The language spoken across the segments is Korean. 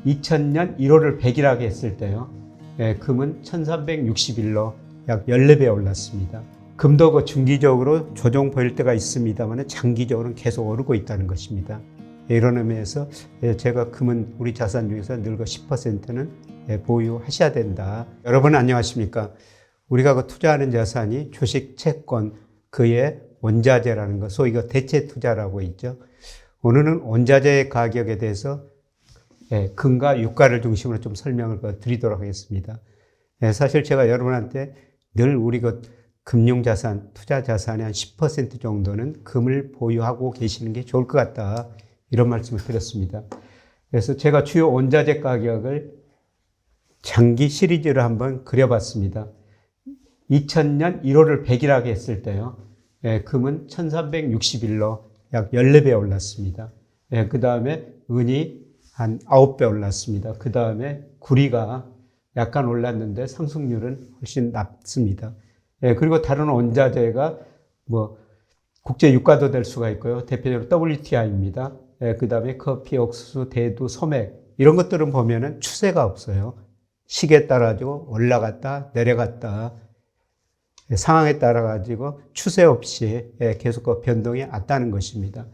2000년 1월을 100일하게 했을 때요. 금은 1361로 약 14배 올랐습니다. 금도 중기적으로 조정 보일 때가 있습니다만 장기적으로는 계속 오르고 있다는 것입니다. 이런 의미에서 제가 금은 우리 자산 중에서 늘 10%는 보유하셔야 된다. 여러분 안녕하십니까? 우리가 투자하는 자산이 주식, 채권, 그의 원자재라는 것, 소위 대체 투자라고 있죠. 오늘은 원자재의 가격에 대해서 금과 유가를 중심으로 좀 설명을 드리도록 하겠습니다. 사실 제가 여러분한테 늘 우리 금융자산, 투자자산의 한 10% 정도는 금을 보유하고 계시는 게 좋을 것 같다. 이런 말씀을 드렸습니다. 그래서 제가 주요 원자재 가격을 장기 시리즈로 한번 그려봤습니다. 2000년 1월을 100일하게 했을 때요. 금은 1361로 약 14배 올랐습니다. 그 다음에 은이 한 9배 올랐습니다. 그 다음에 구리가 약간 올랐는데 상승률은 훨씬 낮습니다. 그리고 다른 원자재가 국제 유가도 될 수가 있고요. 대표적으로 WTI입니다. 그 다음에 커피, 옥수수, 대두, 소맥 이런 것들은 보면은 추세가 없어요. 시기에 따라 가지고 올라갔다 내려갔다 상황에 따라 가지고 추세 없이 계속 변동이 왔다는 것입니다.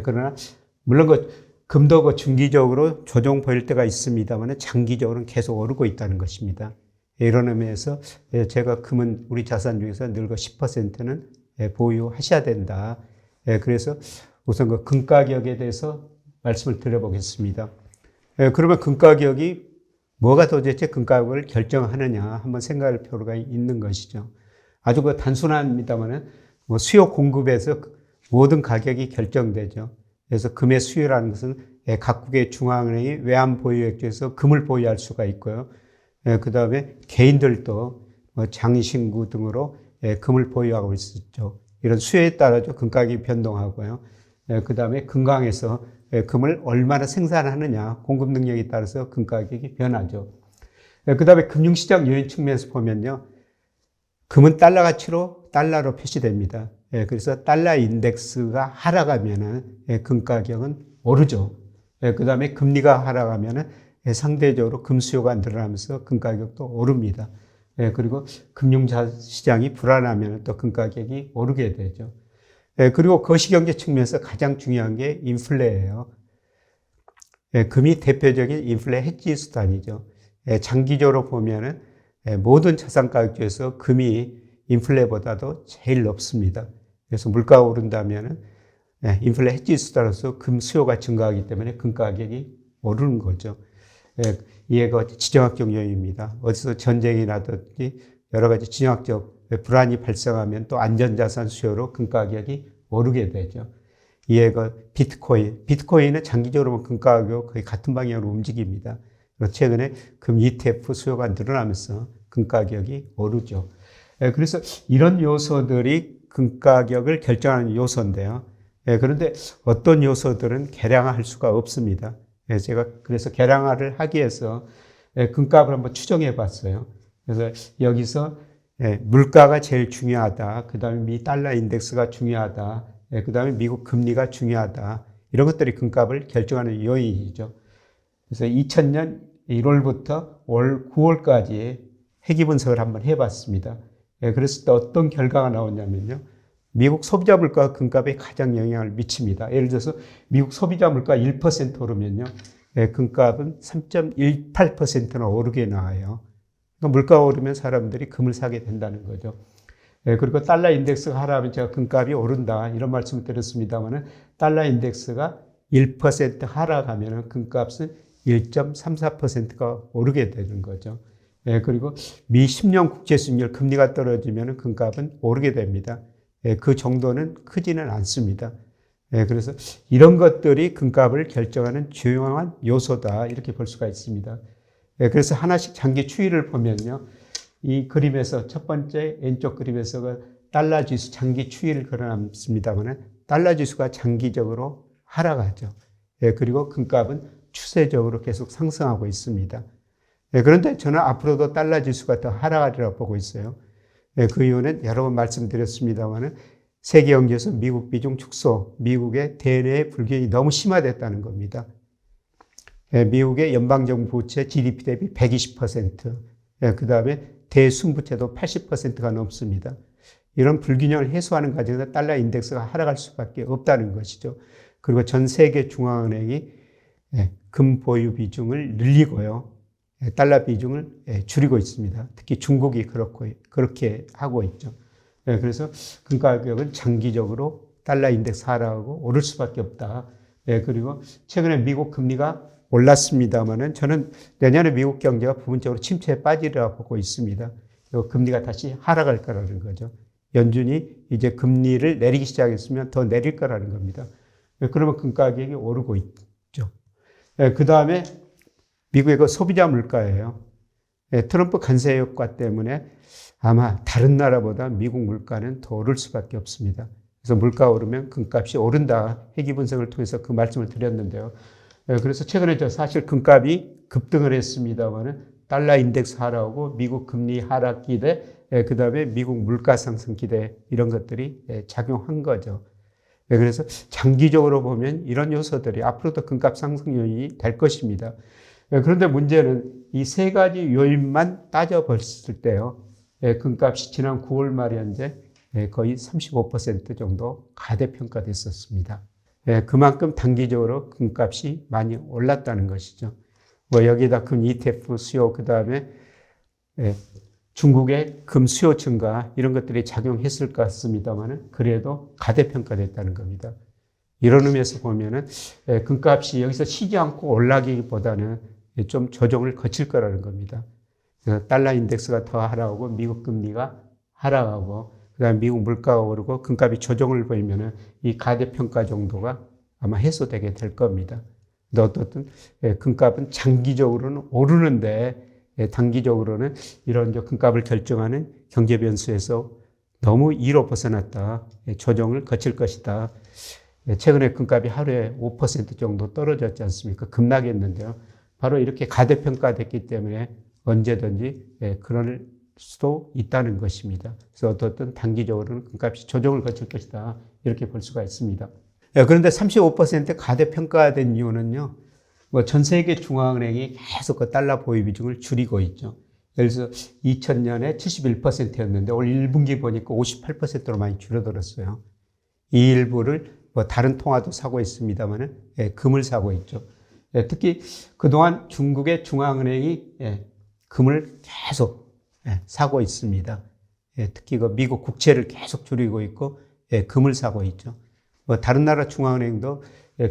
그러나 물론 금도 중기적으로 조정 보일 때가 있습니다만 장기적으로는 계속 오르고 있다는 것입니다. 이런 의미에서 제가 금은 우리 자산 중에서 늘 10%는 보유하셔야 된다. 그래서 우선 금 가격에 대해서 말씀을 드려보겠습니다. 그러면 금 가격이 뭐가 도대체 금 가격을 결정하느냐 한번 생각할 필요가 있는 것이죠. 아주 단순합니다만 수요 공급에서 모든 가격이 결정되죠. 그래서 금의 수요라는 것은 각국의 중앙은행이 외환 보유액 중에서 금을 보유할 수가 있고요. 그 다음에 개인들도 장신구 등으로 금을 보유하고 있었죠. 이런 수요에 따라서 금 가격이 변동하고요. 그 다음에 금강에서 금을 얼마나 생산하느냐, 공급 능력에 따라서 금 가격이 변하죠. 그 다음에 금융시장 요인 측면에서 보면요. 금은 달러 가치로 달러로 표시됩니다. 그래서 달러 인덱스가 하락하면은 금 가격은 오르죠. 그 다음에 금리가 하락하면은 상대적으로 금 수요가 늘어나면서 금 가격도 오릅니다. 그리고 금융시장이 불안하면 또 금 가격이 오르게 되죠. 그리고 거시경제 측면에서 가장 중요한 게 인플레예요. 금이 대표적인 인플레 해지 수단이죠. 장기적으로 보면은 모든 자산 가격 중에서 금이 인플레보다도 제일 높습니다. 그래서 물가가 오른다면은 인플레 해지 수단으로서 금 수요가 증가하기 때문에 금 가격이 오르는 거죠. 이해가 지정학적 요인입니다. 어디서 전쟁이 나든지 여러 가지 지정학적 불안이 발생하면 또 안전자산 수요로 금 가격이 오르게 되죠. 이해가 비트코인은 장기적으로 금 가격 거의 같은 방향으로 움직입니다. 최근에 금 ETF 수요가 늘어나면서 금 가격이 오르죠. 그래서 이런 요소들이 금 가격을 결정하는 요소인데요. 그런데 어떤 요소들은 계량화할 수가 없습니다. 제가 그래서 계량화를 하기 위해서 금값을 한번 추정해 봤어요. 그래서 여기서 물가가 제일 중요하다. 그 다음에 미 달러 인덱스가 중요하다. 그 다음에 미국 금리가 중요하다. 이런 것들이 금값을 결정하는 요인이죠. 그래서 2000년 1월부터 올 9월까지 회귀 분석을 한번 해봤습니다. 그래서 또 어떤 결과가 나오냐면요. 미국 소비자 물가가 금값에 가장 영향을 미칩니다. 예를 들어서 미국 소비자 물가 1% 오르면요. 금값은 3.18%나 오르게 나와요. 그러니까 물가가 오르면 사람들이 금을 사게 된다는 거죠. 그리고 달러 인덱스가 하락하면 제가 금값이 오른다 이런 말씀을 드렸습니다만 달러 인덱스가 1% 하락하면 금값은 1.34%가 오르게 되는 거죠. 그리고 미 10년 국채 수익률 금리가 떨어지면 금값은 오르게 됩니다. 그 정도는 크지는 않습니다. 그래서 이런 것들이 금값을 결정하는 중요한 요소다 이렇게 볼 수가 있습니다. 그래서 하나씩 장기 추이를 보면요. 이 그림에서 첫 번째 왼쪽 그림에서가 달러 지수 장기 추이를 그려놨습니다만 달러 지수가 장기적으로 하락하죠. 그리고 금값은 추세적으로 계속 상승하고 있습니다. 그런데 저는 앞으로도 달러 지수가 더 하락하리라고 보고 있어요. 그 이유는 여러 번 말씀드렸습니다만 세계 경제에서 미국 비중 축소, 미국의 대내 불균형이 너무 심화됐다는 겁니다. 미국의 연방정부 부채 GDP 대비 120%, 그 다음에 대순부채도 80%가 넘습니다. 이런 불균형을 해소하는 과정에서 달러 인덱스가 하락할 수밖에 없다는 것이죠. 그리고 전 세계 중앙은행이 금 보유 비중을 늘리고요. 달러 비중을 줄이고 있습니다. 특히 중국이 그렇게 하고 있죠. 그래서 금 가격은 장기적으로 달러 인덱스 하락하고 오를 수밖에 없다. 그리고 최근에 미국 금리가 올랐습니다만은 저는 내년에 미국 경제가 부분적으로 침체에 빠지리라 보고 있습니다. 금리가 다시 하락할 거라는 거죠. 연준이 이제 금리를 내리기 시작했으면 더 내릴 거라는 겁니다. 그러면 금 가격이 오르고 있죠. 그 다음에 미국의 그 소비자 물가예요. 트럼프 관세 효과 때문에 아마 다른 나라보다 미국 물가는 더 오를 수밖에 없습니다. 그래서 물가 오르면 금값이 오른다. 회귀 분석을 통해서 그 말씀을 드렸는데요. 그래서 최근에 사실 금값이 급등을 했습니다만은 달러 인덱스 하락하고 미국 금리 하락 기대, 그 다음에 미국 물가 상승 기대 이런 것들이 작용한 거죠. 그래서 장기적으로 보면 이런 요소들이 앞으로도 금값 상승 요인이 될 것입니다. 그런데 문제는 이 세 가지 요인만 따져봤을 때요. 금값이 지난 9월 말 현재 거의 35% 정도 가대평가됐었습니다. 그만큼 단기적으로 금값이 많이 올랐다는 것이죠. 뭐 여기다 금 ETF 수요, 그 다음에 중국의 금 수요 증가 이런 것들이 작용했을 것 같습니다만은 그래도 가대평가됐다는 겁니다. 이런 의미에서 보면은 금값이 여기서 쉬지 않고 올라가기보다는 좀 조정을 거칠 거라는 겁니다. 그래서 달러 인덱스가 더 하락하고 미국 금리가 하락하고 그다음에 미국 물가가 오르고 금값이 조정을 보이면은 이 가대평가 정도가 아마 해소되게 될 겁니다. 근데 어떻든 금값은 장기적으로는 오르는데 단기적으로는 이런 금값을 결정하는 경제 변수에서 너무 이로 벗어났다. 조정을 거칠 것이다. 최근에 금값이 하루에 5% 정도 떨어졌지 않습니까? 급락했는데요. 바로 이렇게 가대평가됐기 때문에 언제든지 그럴 수도 있다는 것입니다. 그래서 어떻든 단기적으로는 금값이 조정을 거칠 것이다. 이렇게 볼 수가 있습니다. 그런데 35% 가대평가된 이유는요. 뭐 전 세계 중앙은행이 계속 그 달러 보유 비중을 줄이고 있죠. 예를 들어서 2000년에 71%였는데 올 1분기 보니까 58%로 많이 줄어들었어요. 이 일부를 뭐 다른 통화도 사고 있습니다만은 금을 사고 있죠. 특히 그동안 중국의 중앙은행이 금을 계속 사고 있습니다. 특히 그 미국 국채를 계속 줄이고 있고 금을 사고 있죠. 뭐 다른 나라 중앙은행도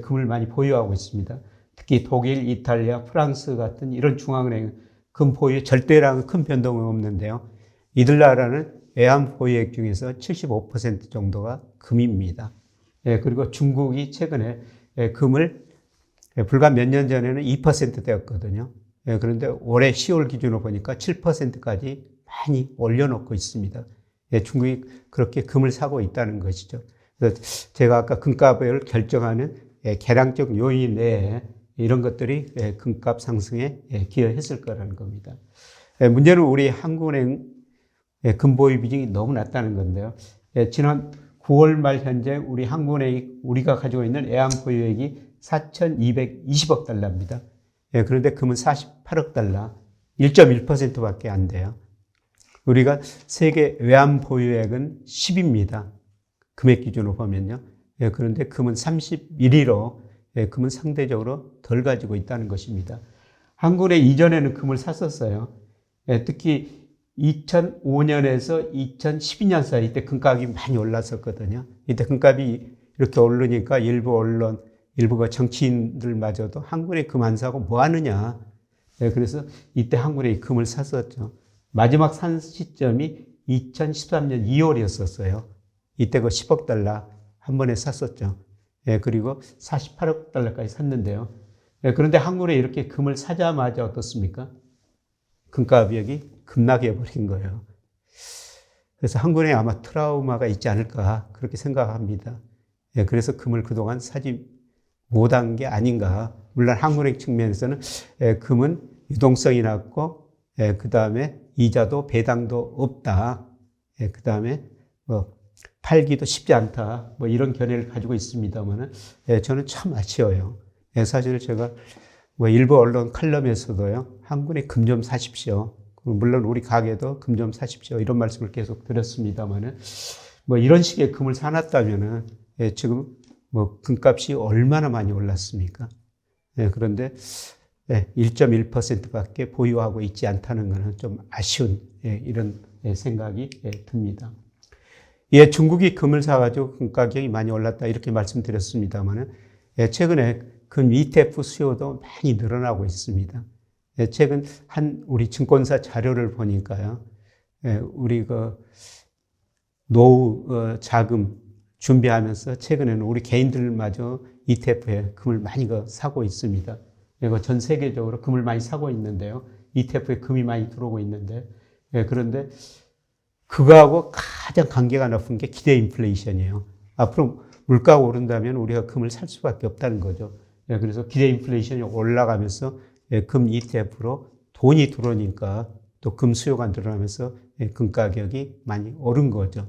금을 많이 보유하고 있습니다. 특히 독일, 이탈리아, 프랑스 같은 이런 중앙은행 금 보유에 절대량은 큰 변동은 없는데요. 이들 나라는 외환 보유액 중에서 75% 정도가 금입니다. 그리고 중국이 최근에 금을 불과 몇 년 전에는 2%대였거든요. 그런데 올해 10월 기준으로 보니까 7%까지 많이 올려놓고 있습니다. 중국이 그렇게 금을 사고 있다는 것이죠. 그래서 제가 아까 금값을 결정하는 계량적 요인 내에 이런 것들이 금값 상승에 기여했을 거라는 겁니다. 문제는 우리 한국은행 금 보유 비중이 너무 낮다는 건데요. 지난 9월 말 현재 우리 한국은행이 우리가 가지고 있는 외환 보유액이 4,220억 달러입니다. 그런데 금은 48억 달러, 1.1%밖에 안 돼요. 우리가 세계 외환 보유액은 10입니다. 금액 기준으로 보면요. 그런데 금은 31위로 금은 상대적으로 덜 가지고 있다는 것입니다. 한국은행 이전에는 금을 샀었어요. 특히 2005년에서 2012년 사이 이때 금값이 많이 올랐었거든요. 이때 금값이 이렇게 오르니까 일부 언론, 일부가 정치인들마저도 한국은행 금 안 사고 뭐 하느냐. 그래서 이때 한국은행이 금을 샀었죠. 마지막 산 시점이 2013년 2월이었었어요. 이때 그 10억 달러 한 번에 샀었죠. 그리고 48억 달러까지 샀는데요. 그런데 한국에 이렇게 금을 사자마자 어떻습니까? 금가격이 급락해 버린 거예요. 그래서 한국에 아마 트라우마가 있지 않을까 그렇게 생각합니다. 그래서 금을 그동안 사지 못한 게 아닌가. 물론 한국은행 측면에서는 금은 유동성이 낮고 그 다음에 이자도 배당도 없다. 그 다음에 뭐 팔기도 쉽지 않다. 뭐 이런 견해를 가지고 있습니다만은 저는 참 아쉬워요. 사실 제가 뭐 일부 언론 칼럼에서도요, 한 군에 금 좀 사십시오. 물론 우리 가게도 금 좀 사십시오. 이런 말씀을 계속 드렸습니다만은, 뭐 이런 식의 금을 사놨다면은, 지금 뭐 금값이 얼마나 많이 올랐습니까? 그런데 1.1%밖에 보유하고 있지 않다는 것은 좀 아쉬운 이런 생각이 듭니다. 중국이 금을 사가지고 금 가격이 많이 올랐다 이렇게 말씀드렸습니다만은, 최근에 금 ETF 수요도 많이 늘어나고 있습니다. 최근 우리 증권사 자료를 보니까요, 우리 노후 자금 준비하면서 최근에는 우리 개인들마저 ETF에 금을 많이 사고 있습니다. 전 세계적으로 금을 많이 사고 있는데요. ETF에 금이 많이 들어오고 있는데, 그런데 그거하고 가장 관계가 높은 게 기대 인플레이션이에요. 앞으로 물가가 오른다면 우리가 금을 살 수밖에 없다는 거죠. 그래서 기대 인플레이션이 올라가면서 금 ETF로 돈이 들어오니까 또 금 수요가 늘어나면서 금 가격이 많이 오른 거죠.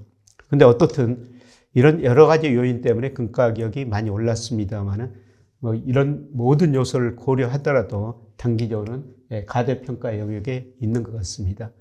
근데 어떻든 이런 여러 가지 요인 때문에 금 가격이 많이 올랐습니다만은, 뭐 이런 모든 요소를 고려하더라도 단기적으로는 가대평가 영역에 있는 것 같습니다.